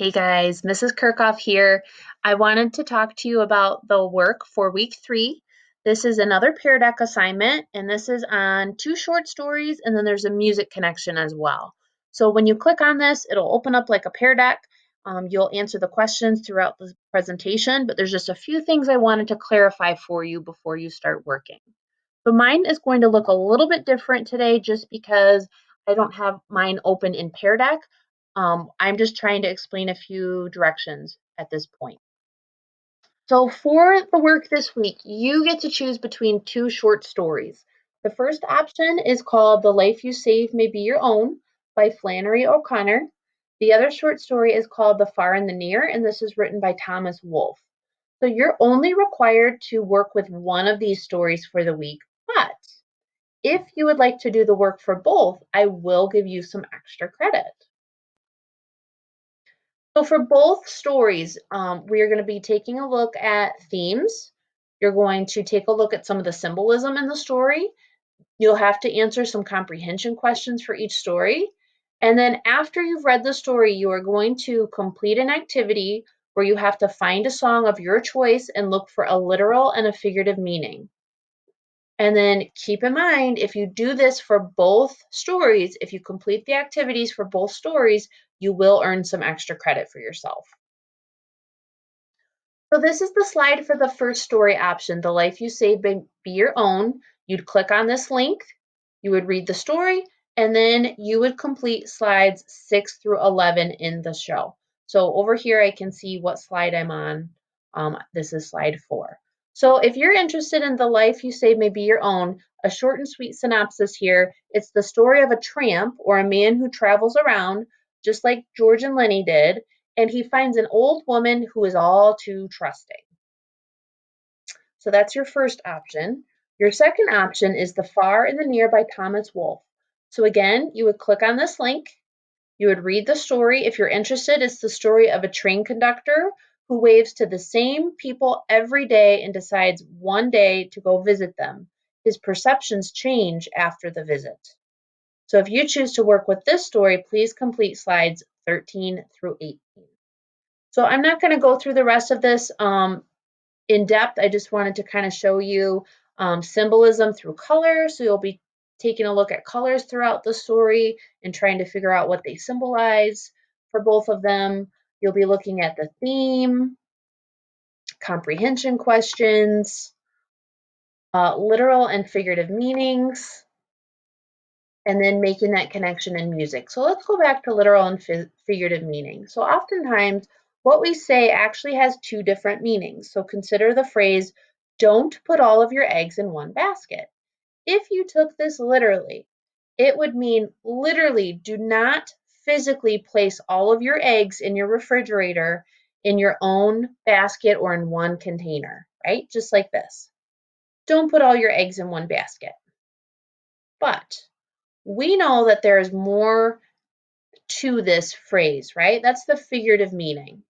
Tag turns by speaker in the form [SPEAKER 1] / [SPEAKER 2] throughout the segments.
[SPEAKER 1] Hey guys, Mrs. Kirchhoff here. I wanted to talk to you about the work for week 3. This is another Pear Deck assignment, and this is on 2 short stories, and then there's a music connection as well. So when you click on this, it'll open up like a Pear Deck. You'll answer the questions throughout the presentation, but there's just a few things I wanted to clarify for you before you start working. So mine is going to look a little bit different today just because I don't have mine open in Pear Deck. I'm just trying to explain a few directions at this point. So for the work this week, you get to choose between 2 short stories. The first option is called The Life You Save May Be Your Own by Flannery O'Connor. The other short story is called The Far and the Near, and this is written by Thomas Wolfe. So you're only required to work with one of these stories for the week, but if you would like to do the work for both, I will give you some extra credit. So for both stories, we are going to be taking a look at themes. You're going to take a look at some of the symbolism in the story. You'll have to answer some comprehension questions for each story. And then after you've read the story, you are going to complete an activity where you have to find a song of your choice and look for a literal and a figurative meaning. And then keep in mind, if you do this for both stories, if you complete the activities for both stories, you will earn some extra credit for yourself. So this is the slide for the first story option, The Life You Save May Be Your Own. You'd click on this link, you would read the story, and then you would complete slides 6 through 11 in the show. So over here, I can see what slide I'm on. This is slide 4. So if you're interested in The Life You Save May Be Your Own, a short and sweet synopsis here, it's the story of a tramp or a man who travels around, just like George and Lenny did, and he finds an old woman who is all too trusting. So that's your first option. Your second option is The Far and the Near by Thomas Wolfe. So again, you would click on this link, you would read the story. If you're interested, it's the story of a train conductor who waves to the same people every day and decides one day to go visit them. His perceptions change after the visit. So if you choose to work with this story, please complete slides 13 through 18. So I'm not going to go through the rest of this in depth. I just wanted to kind of show you symbolism through color. So you'll be taking a look at colors throughout the story and trying to figure out what they symbolize for both of them. You'll be looking at the theme, comprehension questions, literal and figurative meanings, and then making that connection in music. So let's go back to literal and figurative meaning. So oftentimes what we say actually has 2 different meanings. So consider the phrase, don't put all of your eggs in one basket. If you took this literally, it would mean literally do not physically place all of your eggs in your refrigerator in your own basket or in one container, right? Just like this. Don't put all your eggs in one basket. But we know that there is more to this phrase, right? That's the figurative meaning.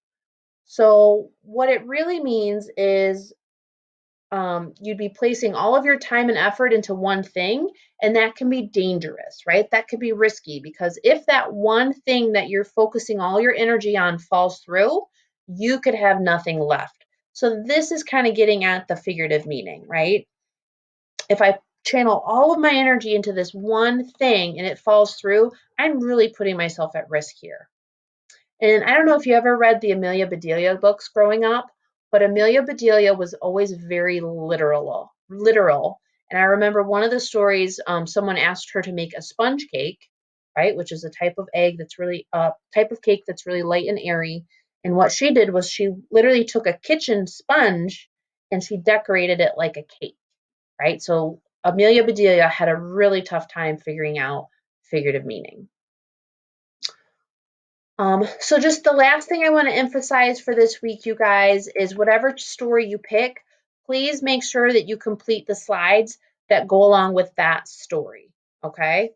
[SPEAKER 1] So what it really means is you'd be placing all of your time and effort into one thing, and that can be dangerous, right? That could be risky because if that one thing that you're focusing all your energy on falls through, you could have nothing left. So this is kind of getting at the figurative meaning, right? If I channel all of my energy into this one thing and it falls through, I'm really putting myself at risk here. And I don't know if you ever read the Amelia Bedelia books growing up, but Amelia Bedelia was always very literal. And I remember one of the stories, someone asked her to make a sponge cake, right, which is a type of egg that's really type of cake that's really light and airy. And what she did was she literally took a kitchen sponge and she decorated it like a cake, right? So Amelia Bedelia had a really tough time figuring out figurative meaning. So just the last thing I want to emphasize for this week, you guys, is whatever story you pick, please make sure that you complete the slides that go along with that story, okay?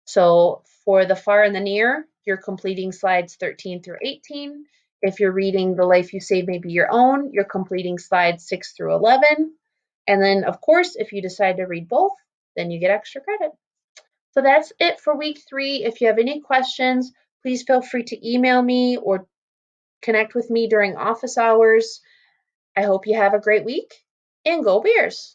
[SPEAKER 1] So for The Far and the Near, you're completing slides 13 through 18. If you're reading The Life You Save May Be Your Own, you're completing slides 6 through 11. And then, of course, if you decide to read both, then you get extra credit. So that's it for week 3. If you have any questions, please feel free to email me or connect with me during office hours. I hope you have a great week and go Bears!